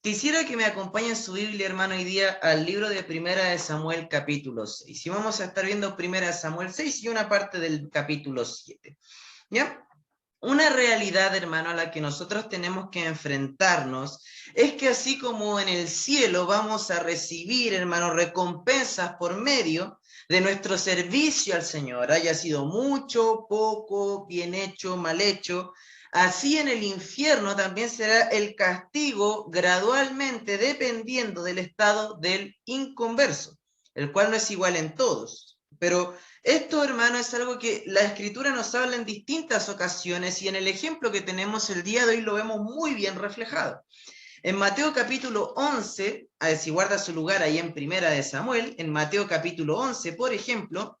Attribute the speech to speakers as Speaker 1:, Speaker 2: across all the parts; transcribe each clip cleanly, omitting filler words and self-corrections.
Speaker 1: Quisiera que me acompañen su Biblia, hermano, hoy día al libro de Primera de Samuel, capítulo 6. Y vamos a estar viendo Primera de Samuel 6 y una parte del capítulo 7. ¿Ya? Una realidad, hermano, a la que nosotros tenemos que enfrentarnos es que así como en el cielo vamos a recibir, hermano, recompensas por medio de nuestro servicio al Señor, haya sido mucho, poco, bien hecho, mal hecho, así en el infierno también será el castigo gradualmente dependiendo del estado del inconverso, el cual no es igual en todos. Pero esto, hermano, es algo que la Escritura nos habla en distintas ocasiones y en el ejemplo que tenemos el día de hoy lo vemos muy bien reflejado. En Mateo capítulo 11, a ver si guarda su lugar ahí en Primera de Samuel, en Mateo capítulo 11, por ejemplo,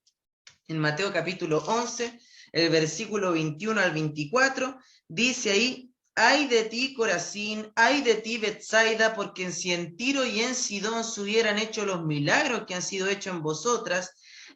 Speaker 1: en Mateo capítulo 11, el versículo 21 al 24, dice ahí: ay de ti, Corazín, ay de ti, Betsaida, porque si en Tiro y en Sidón se hubieran hecho los milagros que han sido hechos en vosotras,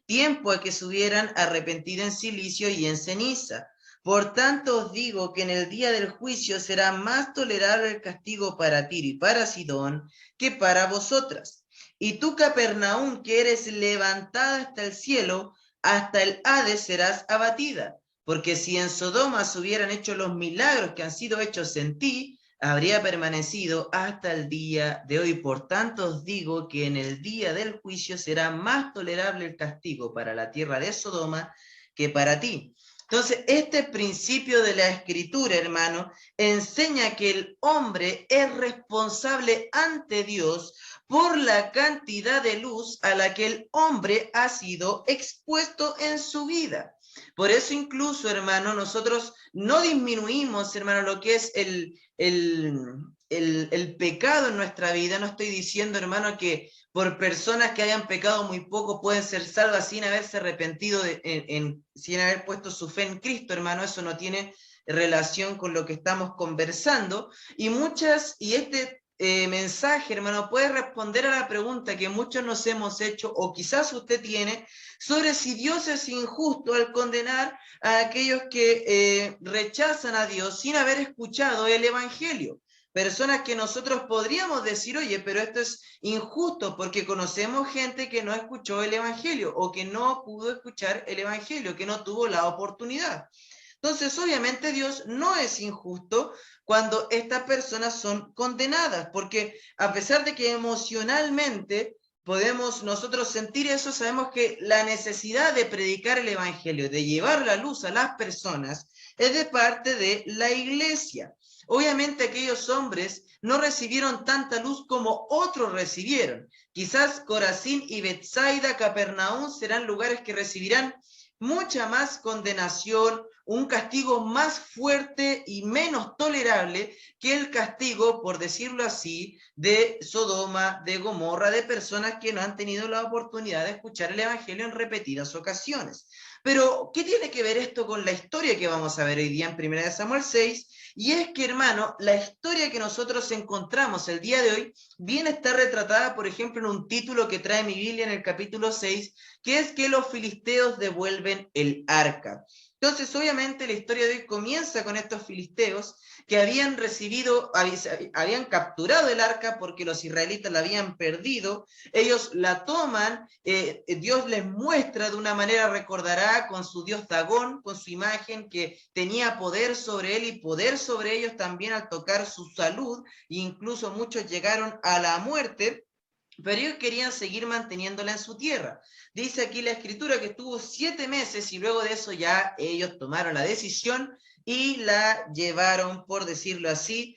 Speaker 1: tiempo a que se hubieran arrepentido en silicio y en ceniza. Por tanto os digo que en el día del juicio será más tolerable el castigo para Tiro y para Sidón que para vosotras. Y tú, Capernaum, que eres levantada hasta el cielo, hasta el Hades serás abatida, porque si en Sodoma se hubieran hecho los milagros que han sido hechos en ti, habría permanecido hasta el día de hoy. Por tanto os digo que en el día del juicio será más tolerable el castigo para la tierra de Sodoma que para ti. Entonces, este principio de la Escritura, hermano, enseña que el hombre es responsable ante Dios por la cantidad de luz a la que el hombre ha sido expuesto en su vida. Por eso incluso, hermano, nosotros no disminuimos, hermano, lo que es el pecado en nuestra vida. No estoy diciendo, hermano, que por personas que hayan pecado muy poco pueden ser salvas sin haberse arrepentido, sin haber puesto su fe en Cristo, hermano. Eso no tiene relación con lo que estamos conversando. Y este mensaje, hermano, puede responder a la pregunta que muchos nos hemos hecho, o quizás usted tiene, sobre si Dios es injusto al condenar a aquellos que rechazan a Dios sin haber escuchado el Evangelio. Personas que nosotros podríamos decir: oye, pero esto es injusto, porque conocemos gente que no escuchó el Evangelio o que no pudo escuchar el Evangelio, que no tuvo la oportunidad. Entonces, obviamente Dios no es injusto cuando estas personas son condenadas, porque a pesar de que emocionalmente podemos nosotros sentir eso, sabemos que la necesidad de predicar el Evangelio, de llevar la luz a las personas, es de parte de la iglesia. Obviamente aquellos hombres no recibieron tanta luz como otros recibieron. Quizás Corazín y Betsaida, Capernaum serán lugares que recibirán mucha más condenación, un castigo más fuerte y menos tolerable que el castigo, por decirlo así, de Sodoma, de Gomorra, de personas que no han tenido la oportunidad de escuchar el Evangelio en repetidas ocasiones. Pero, ¿qué tiene que ver esto con la historia que vamos a ver hoy día en 1 Samuel 6? Y es que, hermano, la historia que nosotros encontramos el día de hoy bien está retratada, por ejemplo, en un título que trae mi Biblia en el capítulo 6, que es que los filisteos devuelven el arca. Entonces, obviamente, la historia de hoy comienza con estos filisteos que habían capturado el arca porque los israelitas la habían perdido. Ellos la toman, Dios les muestra de una manera, recordará, con su dios Dagón, con su imagen, que tenía poder sobre él y poder sobre ellos también al tocar su salud, e incluso muchos llegaron a la muerte. Pero ellos querían seguir manteniéndola en su tierra. Dice aquí la escritura que estuvo 7 meses y luego de eso ya ellos tomaron la decisión y la llevaron, por decirlo así,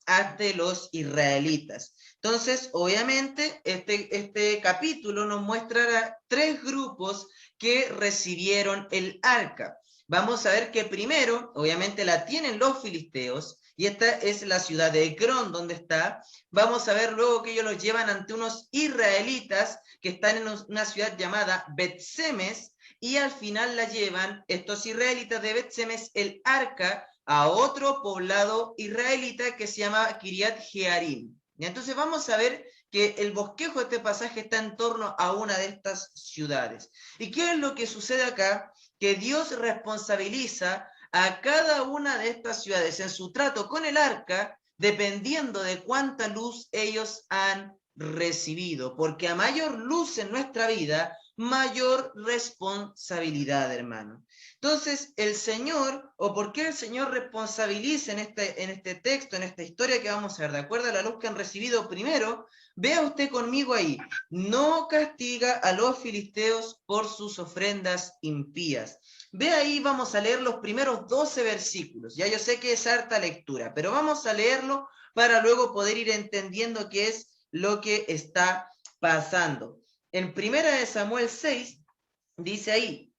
Speaker 1: ante los israelitas. Entonces, obviamente, este capítulo nos muestra 3 grupos que recibieron el arca. Vamos a ver que primero, obviamente, la tienen los filisteos, y esta es la ciudad de Ecrón, donde está. Vamos a ver luego que ellos los llevan ante unos israelitas que están en una ciudad llamada Bet-Semes, y al final la llevan estos israelitas de Bet-Semes el arca a otro poblado israelita que se llama Kiriat Jearim. Y entonces vamos a ver que el bosquejo de este pasaje está en torno a una de estas ciudades. ¿Y qué es lo que sucede acá? Que Dios responsabiliza a cada una de estas ciudades en su trato con el arca dependiendo de cuánta luz ellos han recibido, porque a mayor luz en nuestra vida, mayor responsabilidad, hermano. Entonces, el Señor, o por qué el Señor responsabiliza en este texto, en esta historia que vamos a ver, de acuerdo a la luz que han recibido primero, vea usted conmigo ahí, no castiga a los filisteos por sus ofrendas impías. Ve ahí, vamos a leer los primeros 12 versículos. Ya yo sé que es harta lectura, pero vamos a leerlo para luego poder ir entendiendo qué es lo que está pasando. En 1 Samuel 6, dice ahí,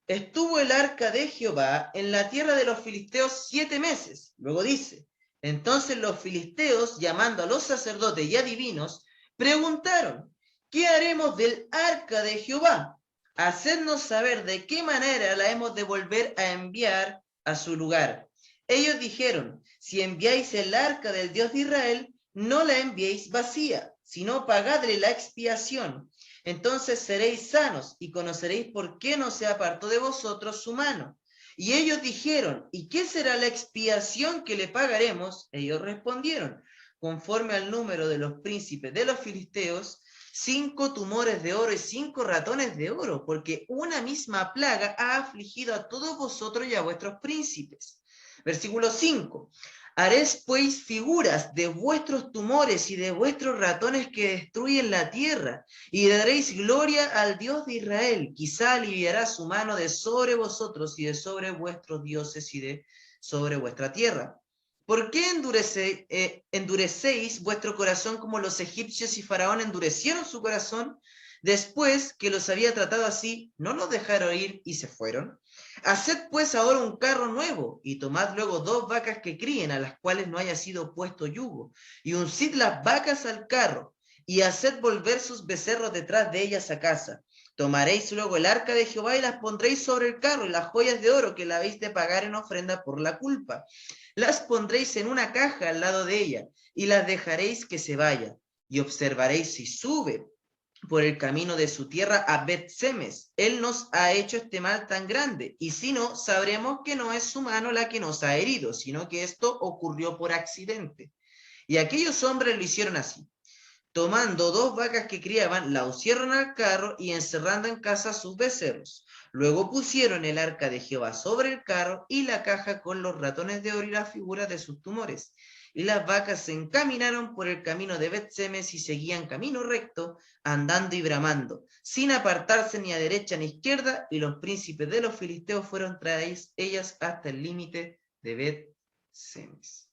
Speaker 1: estuvo el arca de Jehová en la tierra de los filisteos 7 meses. Luego dice, entonces los filisteos, llamando a los sacerdotes y adivinos, preguntaron, ¿qué haremos del arca de Jehová? Hacednos saber de qué manera la hemos de volver a enviar a su lugar. Ellos dijeron, si enviáis el arca del Dios de Israel, no la enviéis vacía, sino pagadle la expiación. Entonces seréis sanos y conoceréis por qué no se apartó de vosotros su mano. Y ellos dijeron, ¿y qué será la expiación que le pagaremos? Ellos respondieron, conforme al número de los príncipes de los filisteos, 5 tumores de oro y 5 ratones de oro, porque una misma plaga ha afligido a todos vosotros y a vuestros príncipes. Versículo 5. Haréis pues figuras de vuestros tumores y de vuestros ratones que destruyen la tierra, y daréis gloria al Dios de Israel. Quizá aliviará su mano de sobre vosotros y de sobre vuestros dioses y de sobre vuestra tierra. ¿Por qué endurecéis vuestro corazón como los egipcios y Faraón endurecieron su corazón? Después que los había tratado así, ¿no los dejaron ir y se fueron? Haced pues ahora un carro nuevo, y tomad luego 2 vacas que críen, a las cuales no haya sido puesto yugo, y uncid las vacas al carro, y haced volver sus becerros detrás de ellas a casa. Tomaréis luego el arca de Jehová y las pondréis sobre el carro, y las joyas de oro que la habéis de pagar en ofrenda por la culpa. Las pondréis en una caja al lado de ella, y las dejaréis que se vaya, y observaréis si sube por el camino de su tierra a Bet-Semes. Él nos ha hecho este mal tan grande, y si no, sabremos que no es su mano la que nos ha herido, sino que esto ocurrió por accidente. Y aquellos hombres lo hicieron así. Tomando 2 vacas que criaban, la uncieron al carro y encerrando en casa sus becerros. Luego pusieron el arca de Jehová sobre el carro y la caja con los ratones de oro y las figuras de sus tumores. Y las vacas se encaminaron por el camino de Bet-Semes y seguían camino recto, andando y bramando, sin apartarse ni a derecha ni a izquierda, y los príncipes de los filisteos fueron tras ellas hasta el límite de Bet-Semes.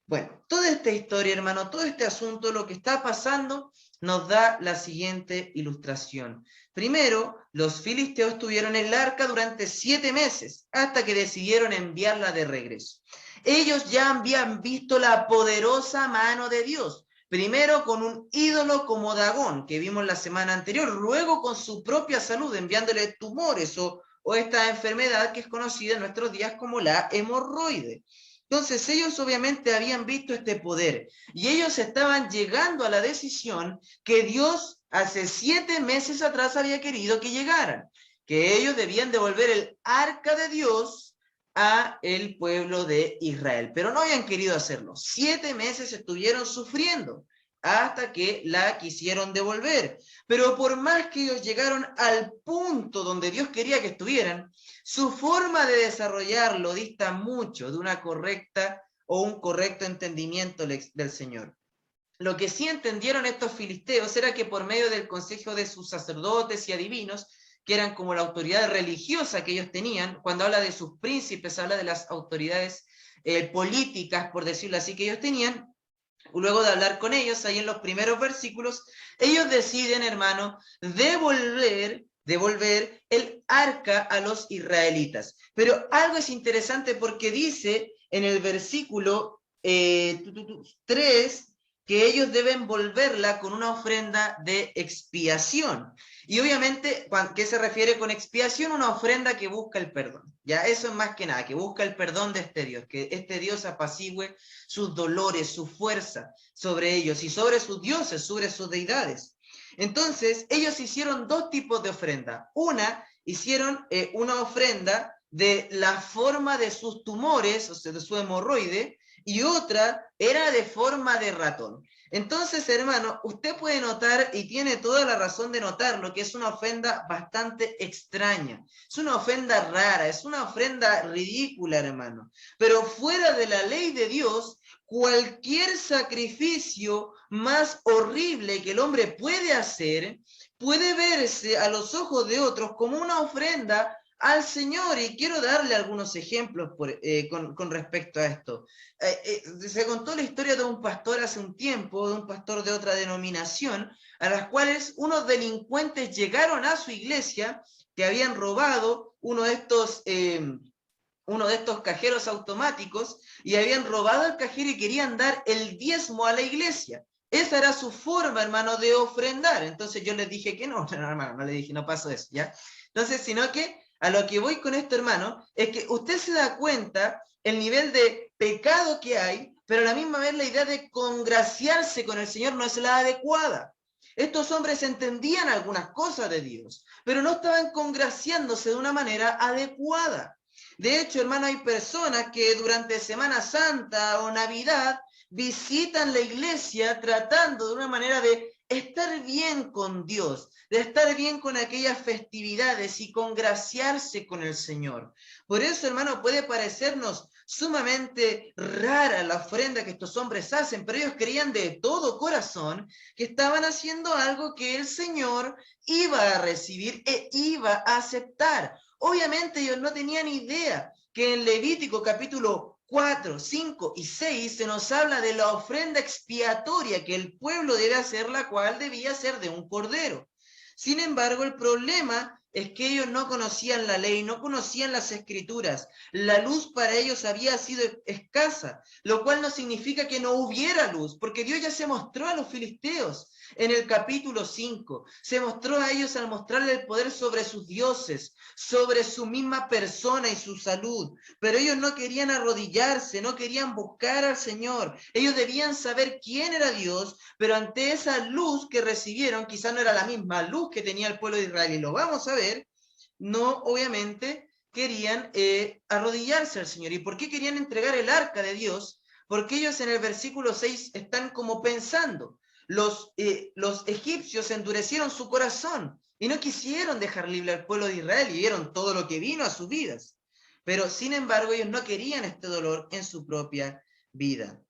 Speaker 1: Bueno, toda esta historia, hermano, todo este asunto, lo que está pasando, nos da la siguiente ilustración. Primero, los filisteos tuvieron el arca durante 7 meses, hasta que decidieron enviarla de regreso. Ellos ya habían visto la poderosa mano de Dios, primero con un ídolo como Dagón, que vimos la semana anterior, luego con su propia salud, enviándole tumores o esta enfermedad que es conocida en nuestros días como la hemorroide. Entonces ellos obviamente habían visto este poder y ellos estaban llegando a la decisión que Dios hace 7 meses atrás había querido que llegaran, que ellos debían devolver el arca de Dios a el pueblo de Israel, pero no habían querido hacerlo. 7 meses estuvieron sufriendo hasta que la quisieron devolver. Pero por más que ellos llegaron al punto donde Dios quería que estuvieran, su forma de desarrollarlo dista mucho de una correcta o un correcto entendimiento del Señor. Lo que sí entendieron estos filisteos era que por medio del consejo de sus sacerdotes y adivinos, que eran como la autoridad religiosa que ellos tenían, cuando habla de sus príncipes, habla de las autoridades políticas, por decirlo así, que ellos tenían. Luego de hablar con ellos, ahí en los primeros versículos, ellos deciden, hermano, devolver el arca a los israelitas. Pero algo es interesante porque dice en el versículo 3 que ellos deben volverla con una ofrenda de expiación. Y obviamente, ¿qué se refiere con expiación? Una ofrenda que busca el perdón. Ya, eso es más que nada, que busca el perdón de este Dios, que este Dios apacigüe sus dolores, su fuerza sobre ellos y sobre sus dioses, sobre sus deidades. Entonces, ellos hicieron 2 tipos de ofrenda. Una, hicieron una ofrenda de la forma de sus tumores, o sea, de su hemorroide, y otra era de forma de ratón. Entonces, hermano, usted puede notar, y tiene toda la razón de notarlo, que es una ofrenda bastante extraña. Es una ofrenda rara, es una ofrenda ridícula, hermano. Pero fuera de la ley de Dios, cualquier sacrificio más horrible que el hombre puede hacer, puede verse a los ojos de otros como una ofrenda al Señor. Y quiero darle algunos ejemplos con respecto a esto. Se contó la historia de un pastor hace un tiempo, de un pastor de otra denominación, a las cuales unos delincuentes llegaron a su iglesia que habían robado uno de estos cajeros automáticos, y habían robado el cajero y querían dar el diezmo a la iglesia. Esa era su forma, hermano, de ofrendar. Entonces yo les dije que no, hermano, no le dije, no pasó eso, ¿ya? Entonces, sino que a lo que voy con esto, hermano, es que usted se da cuenta el nivel de pecado que hay, pero a la misma vez la idea de congraciarse con el Señor no es la adecuada. Estos hombres entendían algunas cosas de Dios, pero no estaban congraciándose de una manera adecuada. De hecho, hermano, hay personas que durante Semana Santa o Navidad visitan la iglesia tratando de una manera de estar bien con Dios, de estar bien con aquellas festividades y congraciarse con el Señor. Por eso, hermano, puede parecernos sumamente rara la ofrenda que estos hombres hacen, pero ellos creían de todo corazón que estaban haciendo algo que el Señor iba a recibir e iba a aceptar. Obviamente ellos no tenían idea que en Levítico capítulo 4, 5 y 6 se nos habla de la ofrenda expiatoria que el pueblo debe hacer, la cual debía ser de un cordero. Sin embargo, el problema es que ellos no conocían la ley, no conocían las escrituras. La luz para ellos había sido escasa, lo cual no significa que no hubiera luz, porque Dios ya se mostró a los filisteos en el capítulo 5. Se mostró a ellos al mostrarle el poder sobre sus dioses, sobre su misma persona y su salud. Pero ellos no querían arrodillarse, no querían buscar al Señor. Ellos debían saber quién era Dios, pero ante esa luz que recibieron, quizás no era la misma luz que tenía el pueblo de Israel, y lo vamos a ver, no, obviamente, querían arrodillarse al Señor. ¿Y por qué querían entregar el arca de Dios? Porque ellos en el versículo 6 están como pensando, los egipcios endurecieron su corazón y no quisieron dejar libre al pueblo de Israel y vieron todo lo que vino a sus vidas. Pero sin embargo ellos no querían este dolor en su propia vida.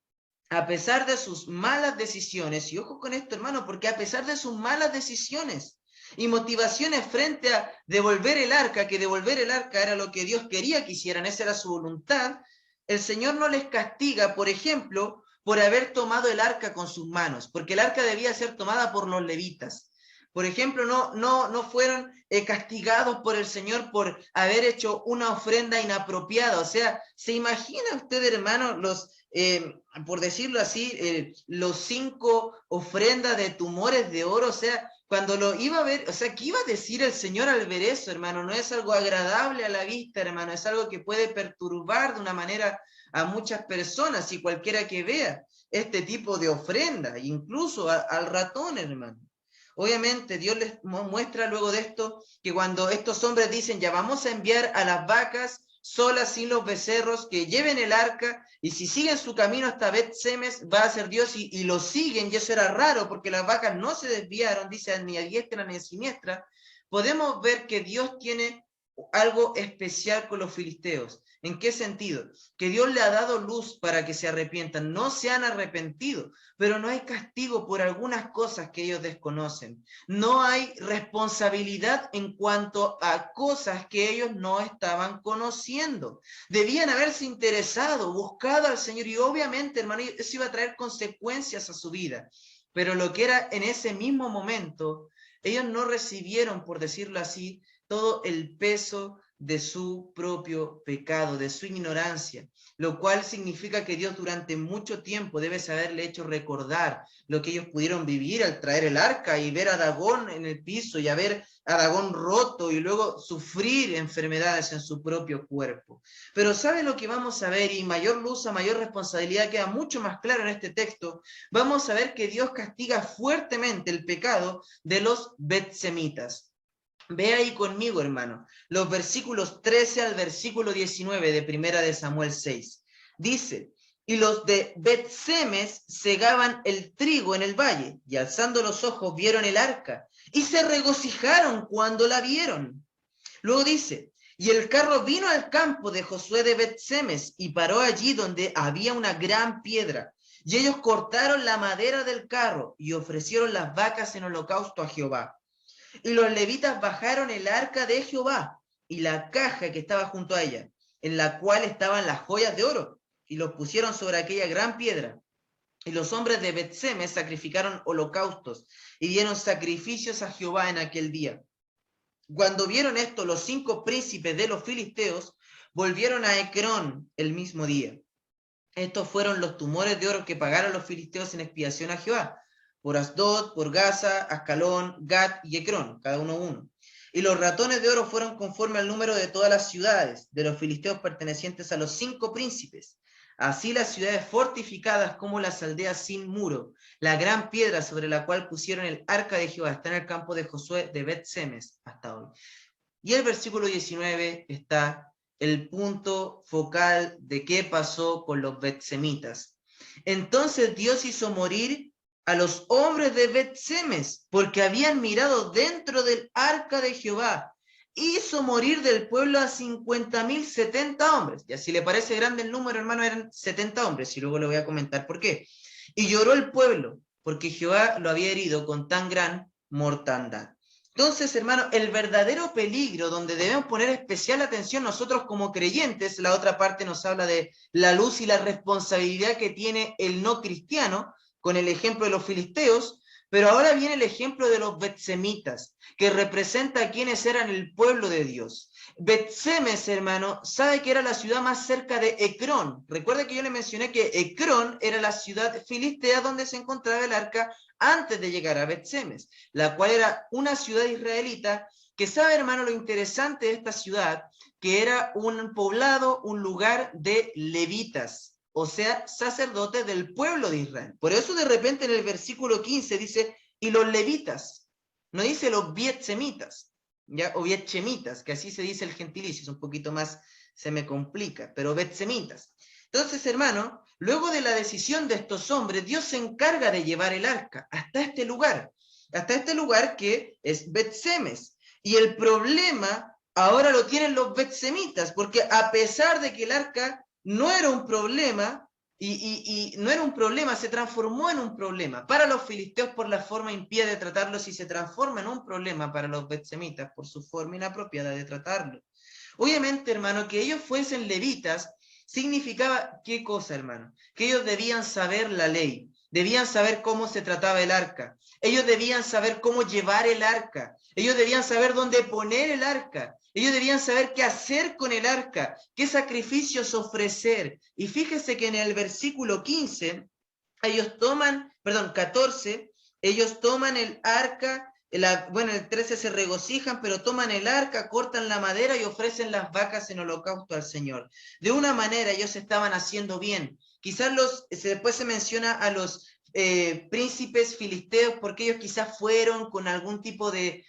Speaker 1: A pesar de sus malas decisiones, y ojo con esto, hermano, porque a pesar de sus malas decisiones y motivaciones frente a devolver el arca, que devolver el arca era lo que Dios quería que hicieran, esa era su voluntad, el Señor no les castiga, por ejemplo, por haber tomado el arca con sus manos, porque el arca debía ser tomada por los levitas. Por ejemplo, no fueron castigados por el Señor por haber hecho una ofrenda inapropiada. O sea, ¿se imagina usted, hermano, por decirlo así, los 5 ofrendas de tumores de oro? O sea, cuando lo iba a ver, o sea, ¿qué iba a decir el Señor al ver eso, hermano? No es algo agradable a la vista, hermano, es algo que puede perturbar de una manera a muchas personas y cualquiera que vea este tipo de ofrenda, incluso al ratón, hermano. Obviamente Dios les muestra luego de esto que cuando estos hombres dicen, ya vamos a enviar a las vacas solas sin los becerros, que lleven el arca, y si siguen su camino hasta Bet-Semes va a ser Dios, y lo siguen, y eso era raro porque las vacas no se desviaron, dice, ni a diestra ni a siniestra. Podemos ver que Dios tiene algo especial con los filisteos. ¿En qué sentido? Que Dios le ha dado luz para que se arrepientan. No se han arrepentido, pero no hay castigo por algunas cosas que ellos desconocen. No hay responsabilidad en cuanto a cosas que ellos no estaban conociendo. Debían haberse interesado, buscado al Señor, y obviamente, hermano, eso iba a traer consecuencias a su vida. Pero lo que era en ese mismo momento, ellos no recibieron, por decirlo así, todo el peso de su propio pecado, de su ignorancia, lo cual significa que Dios durante mucho tiempo debe haberle hecho recordar lo que ellos pudieron vivir al traer el arca y ver a Dagón en el piso y a ver a Dagón roto y luego sufrir enfermedades en su propio cuerpo. Pero ¿sabe lo que vamos a ver? Y mayor luz a mayor responsabilidad queda mucho más claro en este texto. Vamos a ver que Dios castiga fuertemente el pecado de los betsemitas. Ve ahí conmigo, hermano, los versículos 13 al versículo 19 de Primera de Samuel 6. Dice, Y los de Bet-Semes segaban el trigo en el valle, y alzando los ojos vieron el arca, y se regocijaron cuando la vieron. Luego dice, y el carro vino al campo de Josué de Bet-Semes, y paró allí donde había una gran piedra. Y ellos cortaron la madera del carro, y ofrecieron las vacas en holocausto a Jehová. Y los levitas bajaron el arca de Jehová, y la caja que estaba junto a ella, en la cual estaban las joyas de oro, y los pusieron sobre aquella gran piedra. Y los hombres de Bet-Semes sacrificaron holocaustos y dieron sacrificios a Jehová en aquel día. Cuando vieron esto, los 5 príncipes de los filisteos volvieron a Ecrón el mismo día. Estos fueron los tumores de oro que pagaron los filisteos en expiación a Jehová, por Asdod, por Gaza, Ascalón, Gat y Ecrón, cada uno. Y los ratones de oro fueron conforme al número de todas las ciudades de los filisteos pertenecientes a los 5 príncipes. Así las ciudades fortificadas como las aldeas sin muro, la gran piedra sobre la cual pusieron el arca de Jehová está en el campo de Josué de Bet-Semes hasta hoy. Y el versículo 19 está el punto focal de qué pasó con los Bet-Semitas. Entonces Dios hizo morir a los hombres de Bet-Semes, porque habían mirado dentro del arca de Jehová. Hizo morir del pueblo a 50,000 70 hombres. Y así le parece grande el número, hermano, eran 70 hombres, y luego le voy a comentar por qué. Y lloró el pueblo, porque Jehová lo había herido con tan gran mortandad. Entonces, hermano, el verdadero peligro donde debemos poner especial atención nosotros como creyentes, la otra parte nos habla de la luz y la responsabilidad que tiene el no cristiano, con el ejemplo de los filisteos, pero ahora viene el ejemplo de los betsemitas, que representa a quienes eran el pueblo de Dios. Bet-Semes, hermano, sabe que era la ciudad más cerca de Ecrón. Recuerda que yo le mencioné que Ecrón era la ciudad filistea donde se encontraba el arca antes de llegar a Bet-Semes, la cual era una ciudad israelita que sabe, hermano, lo interesante de esta ciudad, que era un poblado, un lugar de levitas, o sea, sacerdotes del pueblo de Israel. Por eso de repente en el versículo 15 dice, y los levitas, no dice los betsemitas, ¿ya? O betchemitas, que así se dice el gentilicio, es un poquito más, se me complica, pero betsemitas. Entonces, hermano, luego de la decisión de estos hombres, Dios se encarga de llevar el arca hasta este lugar que es Bet-Semes. Y el problema ahora lo tienen los betsemitas, porque a pesar de que el arca no era un problema, y no era un problema, se transformó en un problema para los filisteos por la forma impía de tratarlos, y se transforma en un problema para los betsemitas por su forma inapropiada de tratarlo. Obviamente, hermano, que ellos fuesen levitas significaba, ¿qué cosa, hermano? Que ellos debían saber la ley, debían saber cómo se trataba el arca, ellos debían saber cómo llevar el arca, ellos debían saber dónde poner el arca, ellos debían saber qué hacer con el arca, qué sacrificios ofrecer. Y fíjese que en el versículo 15, ellos toman, perdón, 14, ellos toman el arca, bueno, el 13 se regocijan, pero toman el arca, cortan la madera y ofrecen las vacas en holocausto al Señor. De una manera ellos estaban haciendo bien. Quizás después se menciona a los príncipes filisteos porque ellos quizás fueron con algún tipo de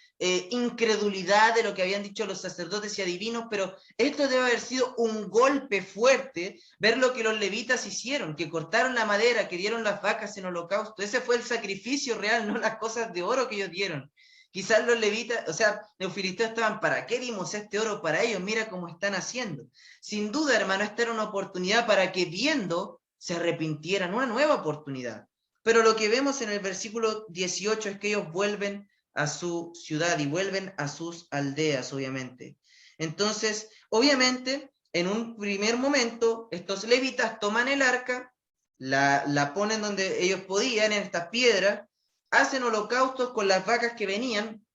Speaker 1: incredulidad de lo que habían dicho los sacerdotes y adivinos, pero esto debe haber sido un golpe fuerte ver lo que los levitas hicieron, que cortaron la madera, que dieron las vacas en holocausto. Ese fue el sacrificio real, no las cosas de oro que ellos dieron. Quizás los levitas, o sea, los filisteos estaban, ¿para qué dimos este oro para ellos? Mira cómo están haciendo. Sin duda, hermano, esta era una oportunidad para que viendo se arrepintieran, una nueva oportunidad. Pero lo que vemos en el versículo 18 es que ellos vuelven a su ciudad y vuelven a sus aldeas, obviamente. Entonces, obviamente, en un primer momento, estos levitas toman el arca, la ponen donde ellos podían, en estas piedras, hacen holocaustos con las vacas que venían,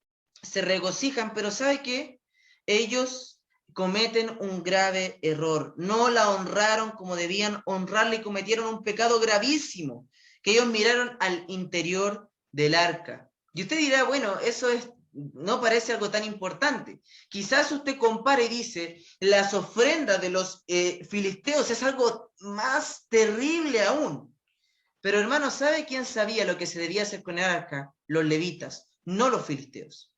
Speaker 1: se regocijan, pero ¿sabe qué? Ellos cometen un grave error, no la honraron como debían honrarla y cometieron un pecado gravísimo, que ellos miraron al interior del arca. Y usted dirá, bueno, eso no parece algo tan importante. Quizás usted compare y dice, las ofrendas de los filisteos es algo más terrible aún. Pero hermano, ¿sabe quién sabía lo que se debía hacer con el arca? Los levitas, no los filisteos.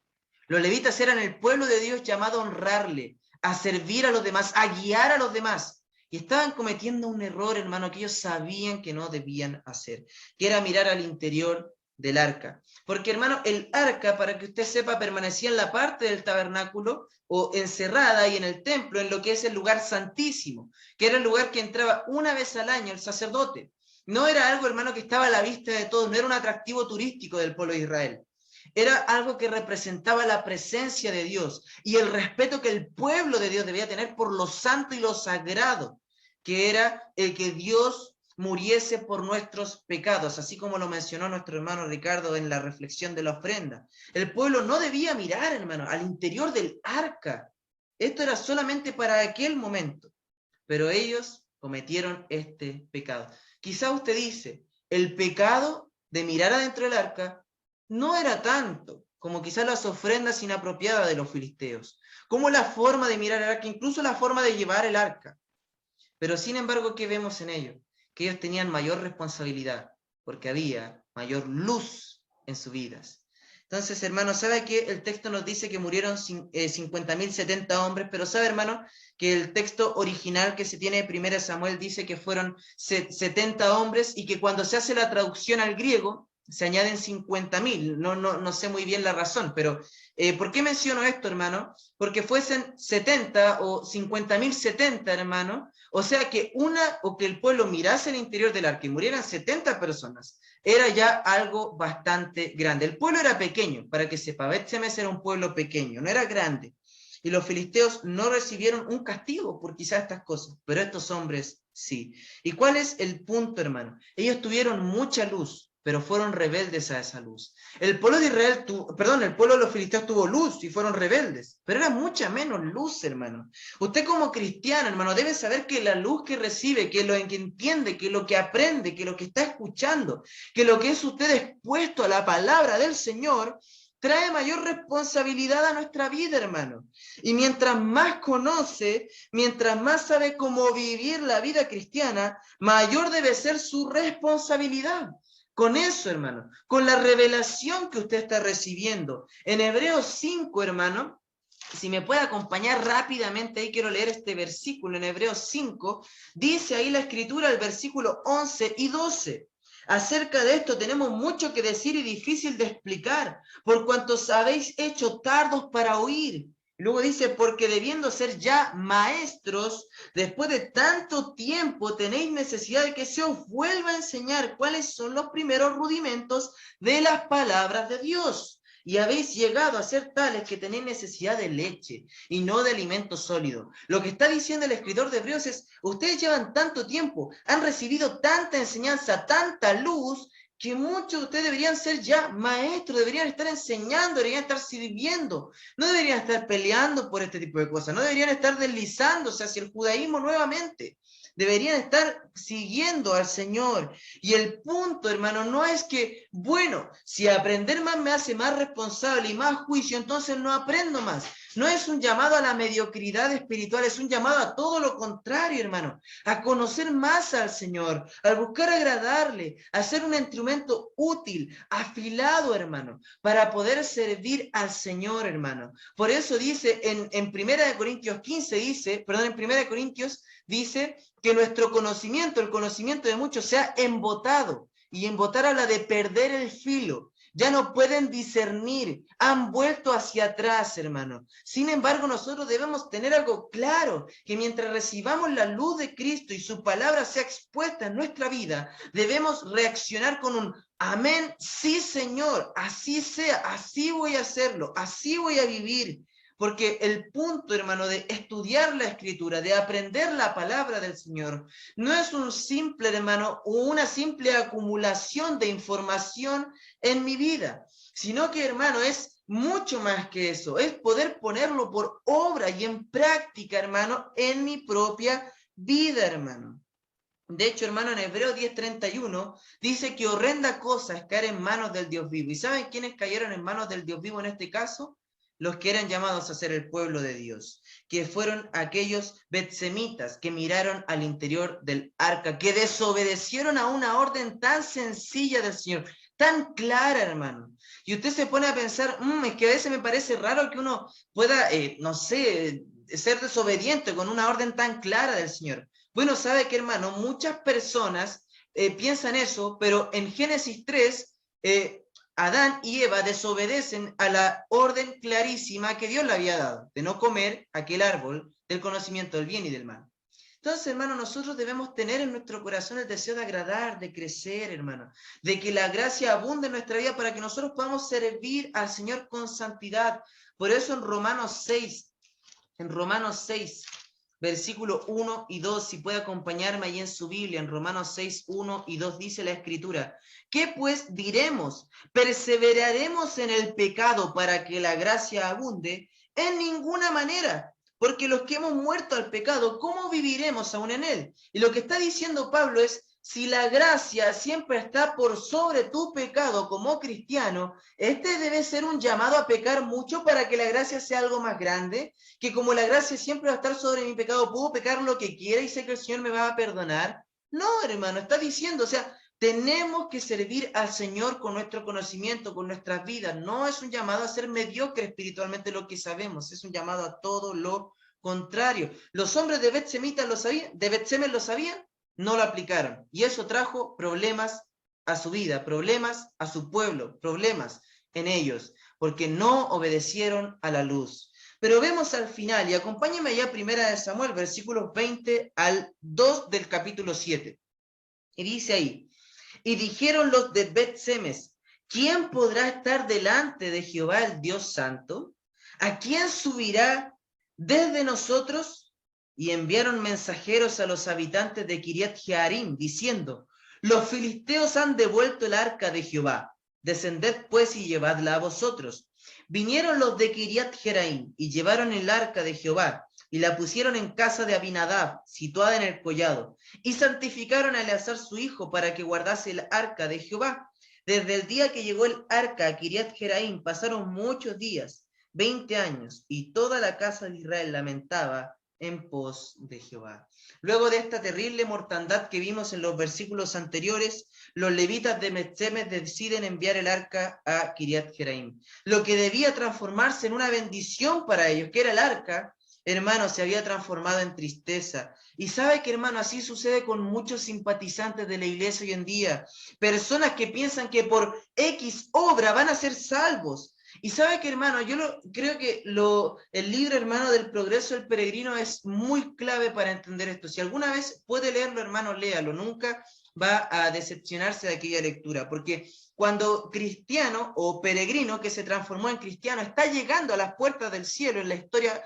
Speaker 1: Los levitas eran el pueblo de Dios llamado a honrarle, a servir a los demás, a guiar a los demás. Y estaban cometiendo un error, hermano, que ellos sabían que no debían hacer, que era mirar al interior del arca. Porque, hermano, el arca, para que usted sepa, permanecía en la parte del tabernáculo o encerrada y en el templo, en lo que es el lugar santísimo, que era el lugar que entraba una vez al año el sacerdote. No era algo, hermano, que estaba a la vista de todos, no era un atractivo turístico del pueblo de Israel. Era algo que representaba la presencia de Dios y el respeto que el pueblo de Dios debía tener por lo santo y lo sagrado, que era el que Dios muriese por nuestros pecados, así como lo mencionó nuestro hermano Ricardo en la reflexión de la ofrenda. El pueblo no debía mirar, hermano, al interior del arca. Esto era solamente para aquel momento, pero ellos cometieron este pecado. Quizá usted dice, el pecado de mirar adentro del arca no era tanto como quizás las ofrendas inapropiadas de los filisteos, como la forma de mirar el arca, incluso la forma de llevar el arca. Pero sin embargo, ¿qué vemos en ello? Que ellos tenían mayor responsabilidad, porque había mayor luz en sus vidas. Entonces, hermano, ¿sabe que el texto nos dice que murieron 50.070 hombres? Pero ¿sabe, hermano, que el texto original que se tiene de 1 Samuel dice que fueron 70 hombres y que cuando se hace la traducción al griego, se añaden 50.000, no sé muy bien la razón, pero ¿por qué menciono esto, hermano? Porque fuesen 70 o 50.070, hermano, o sea que que el pueblo mirase el interior del arca y murieran 70 personas, era ya algo bastante grande. El pueblo era pequeño, para que sepa, Bet-Semes era un pueblo pequeño, no era grande. Y los filisteos no recibieron un castigo por quizás estas cosas, pero estos hombres sí. ¿Y cuál es el punto, hermano? Ellos tuvieron mucha luz, pero fueron rebeldes a esa luz. El pueblo de Israel, el pueblo de los filisteos tuvo luz y fueron rebeldes, pero era mucha menos luz, hermano. Usted como cristiano, hermano, debe saber que la luz que recibe, que lo que entiende, que lo que aprende, que lo que está escuchando, que lo que es usted expuesto a la palabra del Señor, trae mayor responsabilidad a nuestra vida, hermano. Y mientras más conoce, mientras más sabe cómo vivir la vida cristiana, mayor debe ser su responsabilidad. Con eso, hermano, con la revelación que usted está recibiendo. En Hebreos 5, hermano, si me puede acompañar rápidamente, ahí quiero leer este versículo en Hebreos 5, dice ahí la escritura, el versículo 11 y 12. Acerca de esto tenemos mucho que decir y difícil de explicar, por cuanto habéis hecho tardos para oír. Luego dice, porque debiendo ser ya maestros, después de tanto tiempo tenéis necesidad de que se os vuelva a enseñar cuáles son los primeros rudimentos de las palabras de Dios. Y habéis llegado a ser tales que tenéis necesidad de leche y no de alimento sólido. Lo que está diciendo el escritor de Hebreos es, ustedes llevan tanto tiempo, han recibido tanta enseñanza, tanta luz, que muchos de ustedes deberían ser ya maestros, deberían estar enseñando, deberían estar sirviendo, no deberían estar peleando por este tipo de cosas, no deberían estar deslizándose hacia el judaísmo nuevamente. Deberían estar siguiendo al Señor. Y el punto, hermano, no es que, bueno, si aprender más me hace más responsable y más juicio, entonces no aprendo más. No es un llamado a la mediocridad espiritual, es un llamado a todo lo contrario, hermano, a conocer más al Señor, a buscar agradarle, a ser un instrumento útil, afilado, hermano, para poder servir al Señor, hermano. Por eso dice en 1 Corintios 15, en 1 Corintios dice que nuestro conocimiento, el conocimiento de muchos, sea embotado. Y embotar habla de perder el filo. Ya no pueden discernir, han vuelto hacia atrás, hermano. Sin embargo, nosotros debemos tener algo claro, que mientras recibamos la luz de Cristo y su palabra sea expuesta en nuestra vida, debemos reaccionar con un amén, sí, Señor, así sea, así voy a hacerlo, así voy a vivir. Porque el punto, hermano, de estudiar la Escritura, de aprender la palabra del Señor, no es un simple, hermano, o una simple acumulación de información en mi vida, sino que, hermano, es mucho más que eso, es poder ponerlo por obra y en práctica, hermano, en mi propia vida, hermano. De hecho, hermano, en Hebreos 10:31 dice que horrenda cosa es caer en manos del Dios vivo. ¿Y saben quiénes cayeron en manos del Dios vivo en este caso? Los que eran llamados a ser el pueblo de Dios, que fueron aquellos betsemitas que miraron al interior del arca, que desobedecieron a una orden tan sencilla del Señor, tan clara, hermano. Y usted se pone a pensar, es que a veces me parece raro que uno pueda, no sé, ser desobediente con una orden tan clara del Señor. Bueno, sabe que, hermano, muchas personas piensan eso, pero en Génesis 3, Adán y Eva desobedecen a la orden clarísima que Dios le había dado, de no comer aquel árbol del conocimiento del bien y del mal. Entonces, hermano, nosotros debemos tener en nuestro corazón el deseo de agradar, de crecer, hermano, de que la gracia abunde en nuestra vida para que nosotros podamos servir al Señor con santidad. Por eso en Romanos 6, versículo 1 y 2, si puede acompañarme ahí en su Biblia, en Romanos 6, 1 y 2 dice la Escritura: ¿qué pues diremos? ¿Perseveraremos en el pecado para que la gracia abunde? En ninguna manera. Porque los que hemos muerto al pecado, ¿cómo viviremos aún en él? Y lo que está diciendo Pablo es, si la gracia siempre está por sobre tu pecado como cristiano, este debe ser un llamado a pecar mucho para que la gracia sea algo más grande, que como la gracia siempre va a estar sobre mi pecado, puedo pecar lo que quiera y sé que el Señor me va a perdonar. No, hermano, está diciendo, o sea, tenemos que servir al Señor con nuestro conocimiento, con nuestras vidas. No es un llamado a ser mediocre espiritualmente lo que sabemos, es un llamado a todo lo contrario. Los hombres de Bet-Semes lo sabían, no lo aplicaron. Y eso trajo problemas a su vida, problemas a su pueblo, problemas en ellos, porque no obedecieron a la luz. Pero vemos al final, y acompáñenme allá primera de Samuel, versículos 20 al 2 del capítulo 7. Y dice ahí, y dijeron los de Bet-Semes, ¿quién podrá estar delante de Jehová el Dios Santo? ¿A quién subirá desde nosotros? Y enviaron mensajeros a los habitantes de Kiriat Jearim, diciendo, los filisteos han devuelto el arca de Jehová, descended pues y llevadla a vosotros. Vinieron los de Kiriat Jearim y llevaron el arca de Jehová, y la pusieron en casa de Abinadab, situada en el collado, y santificaron a Eleazar su hijo para que guardase el arca de Jehová. Desde el día que llegó el arca a Kiriat Jearim pasaron muchos días, 20 años, y toda la casa de Israel lamentaba en pos de Jehová. Luego de esta terrible mortandad que vimos en los versículos anteriores, los levitas de Bet-Semes deciden enviar el arca a Kiriat Jearim. Lo que debía transformarse en una bendición para ellos, que era el arca, hermano, se había transformado en tristeza. Y sabe que, hermano, así sucede con muchos simpatizantes de la iglesia hoy en día. Personas que piensan que por X obra van a ser salvos. Y sabe que, hermano, creo que el libro, hermano, del Progreso del Peregrino es muy clave para entender esto. Si alguna vez puede leerlo, hermano, léalo. Nunca va a decepcionarse de aquella lectura, porque cuando cristiano o peregrino que se transformó en cristiano está llegando a las puertas del cielo en la historia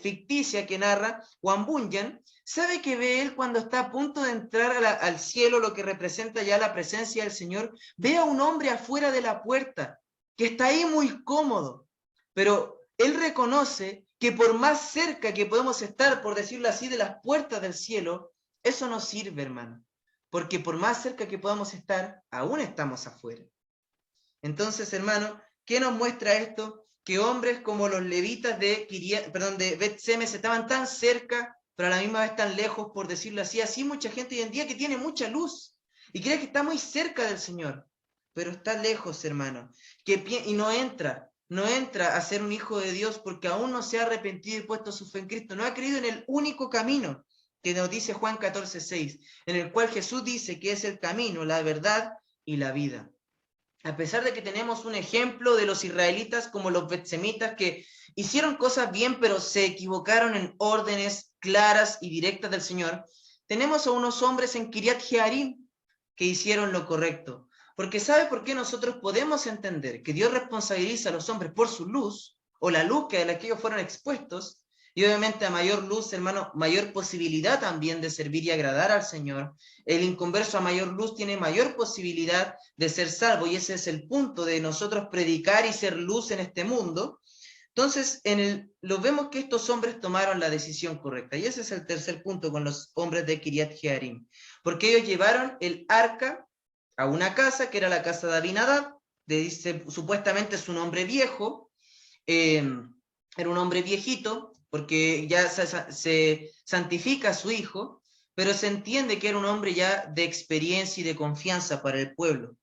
Speaker 1: ficticia que narra Juan Bunyan, sabe que ve él cuando está a punto de entrar al cielo, lo que representa ya la presencia del Señor, ve a un hombre afuera de la puerta, que está ahí muy cómodo, pero él reconoce que por más cerca que podemos estar, por decirlo así, de las puertas del cielo, eso no sirve, hermano, porque por más cerca que podamos estar, aún estamos afuera. Entonces, hermano, ¿qué nos muestra esto? Que hombres como los levitas de Bet-Semes estaban tan cerca, pero a la misma vez tan lejos, por decirlo así. Así mucha gente hoy en día que tiene mucha luz y cree que está muy cerca del Señor, pero está lejos, hermano, y no entra a ser un hijo de Dios porque aún no se ha arrepentido y puesto su fe en Cristo, no ha creído en el único camino que nos dice Juan 14:6, en el cual Jesús dice que es el camino, la verdad y la vida. A pesar de que tenemos un ejemplo de los israelitas como los betsemitas que hicieron cosas bien, pero se equivocaron en órdenes claras y directas del Señor, tenemos a unos hombres en Kiriat Jearim que hicieron lo correcto. Porque ¿sabe por qué nosotros podemos entender que Dios responsabiliza a los hombres por su luz, o la luz que a la que ellos fueron expuestos? Y obviamente a mayor luz, hermano, mayor posibilidad también de servir y agradar al Señor. El inconverso a mayor luz tiene mayor posibilidad de ser salvo, y ese es el punto de nosotros predicar y ser luz en este mundo. Entonces, lo vemos que estos hombres tomaron la decisión correcta, y ese es el tercer punto con los hombres de Kiriat Jearim, porque ellos llevaron el arca a una casa, que era la casa de Abinadab, dice supuestamente es un hombre viejo, era un hombre viejito, porque ya se santifica a su hijo, pero se entiende que era un hombre ya de experiencia y de confianza para el pueblo.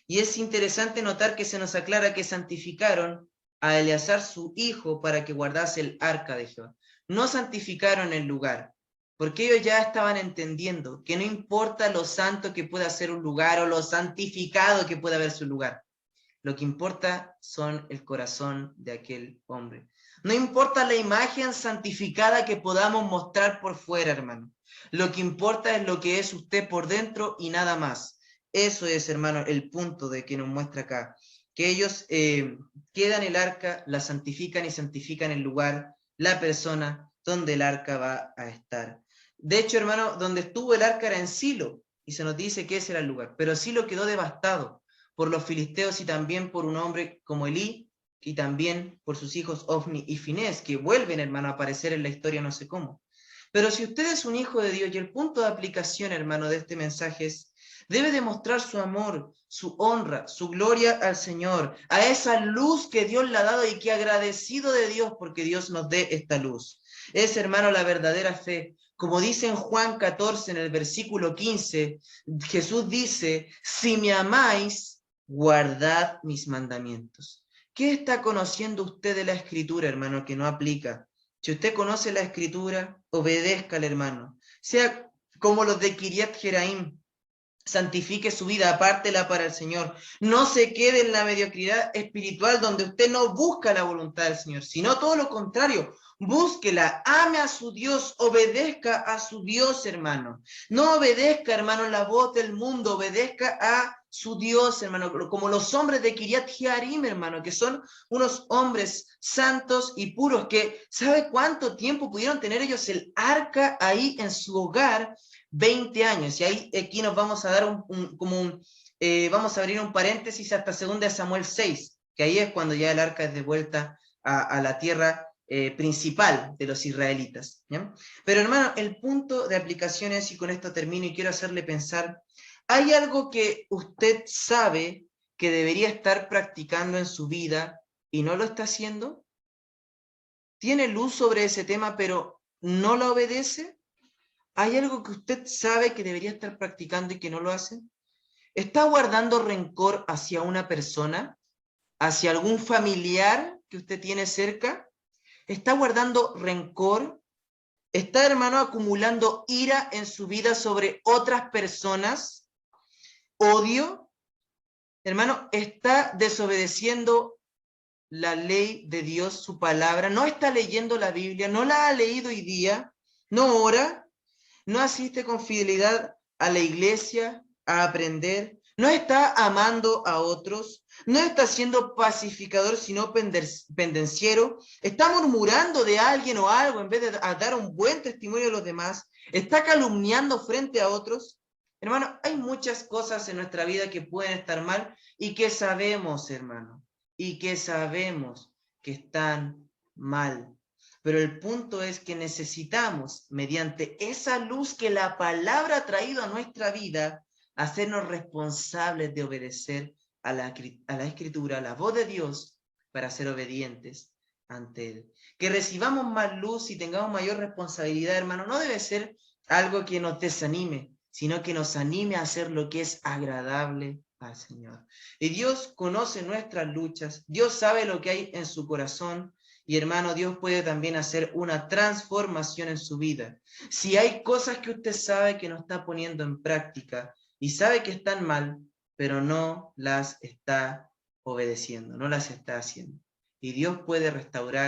Speaker 1: Y es interesante notar que se nos aclara que santificaron a Eleazar su hijo para que guardase el arca de Jehová. No santificaron el lugar, Porque ellos ya estaban entendiendo que no importa lo santo que pueda ser un lugar o lo santificado que pueda haber su lugar. Lo que importa son el corazón de aquel hombre. No importa la imagen santificada que podamos mostrar por fuera, hermano. Lo que importa es lo que es usted por dentro y nada más. Eso es, hermano, el punto de que nos muestra acá. Que ellos quedan el arca, la santifican y santifican el lugar, la persona donde el arca va a estar. De hecho, hermano, donde estuvo el arca era en Silo, y se nos dice que ese era el lugar. Pero Silo quedó devastado por los filisteos y también por un hombre como Elí, y también por sus hijos Ofni y Finés, que vuelven, hermano, a aparecer en la historia no sé cómo. Pero si usted es un hijo de Dios, y el punto de aplicación, hermano, de este mensaje es, debe demostrar su amor, su honra, su gloria al Señor, a esa luz que Dios le ha dado y que agradecido de Dios porque Dios nos dé esta luz. Es, hermano, la verdadera fe. Como dice en Juan 14, en el versículo 15, Jesús dice, si me amáis, guardad mis mandamientos. ¿Qué está conociendo usted de la Escritura, hermano, que no aplica? Si usted conoce la Escritura, obedezca al hermano. Sea como los de Kiriat Jeraim, santifique su vida, apártela para el Señor. No se quede en la mediocridad espiritual donde usted no busca la voluntad del Señor, sino todo lo contrario. Búsquela, ame a su Dios, obedezca a su Dios, hermano. No obedezca, hermano, la voz del mundo, obedezca a su Dios, hermano, como los hombres de Kiriat Jearim, hermano, que son unos hombres santos y puros, que ¿sabe cuánto tiempo pudieron tener ellos el arca ahí en su hogar? 20 años. Y ahí aquí nos vamos a dar vamos a abrir un paréntesis hasta 2 Samuel 6, que ahí es cuando ya el arca es de vuelta a la tierra principal de los israelitas, ¿ya? Pero hermano, el punto de aplicación es, y con esto termino y quiero hacerle pensar, ¿hay algo que usted sabe que debería estar practicando en su vida y no lo está haciendo? ¿Tiene luz sobre ese tema pero no lo obedece? ¿Hay algo que usted sabe que debería estar practicando y que no lo hace? ¿Está guardando rencor hacia una persona? ¿Hacia algún familiar que usted tiene cerca? ¿Está guardando rencor? ¿Está, hermano, acumulando ira en su vida sobre otras personas? ¿Odio? Hermano, ¿está desobedeciendo la ley de Dios, su palabra? ¿No está leyendo la Biblia? ¿No la ha leído hoy día? ¿No ora? ¿No asiste con fidelidad a la iglesia a aprender? ¿No está amando a otros? ¿No está siendo pacificador sino pendenciero? ¿Está murmurando de alguien o algo en vez de dar un buen testimonio a los demás? ¿Está calumniando frente a otros? Hermano, hay muchas cosas en nuestra vida que pueden estar mal y que sabemos, hermano, y que sabemos que están mal. Pero el punto es que necesitamos, mediante esa luz que la palabra ha traído a nuestra vida, hacernos responsables de obedecer a la Escritura, a la voz de Dios, para ser obedientes ante Él. Que recibamos más luz y tengamos mayor responsabilidad, hermano, no debe ser algo que nos desanime, sino que nos anime a hacer lo que es agradable al Señor. Y Dios conoce nuestras luchas, Dios sabe lo que hay en su corazón, y hermano, Dios puede también hacer una transformación en su vida. Si hay cosas que usted sabe que no está poniendo en práctica y sabe que están mal, pero no las está obedeciendo, no las está haciendo. Y Dios puede restaurar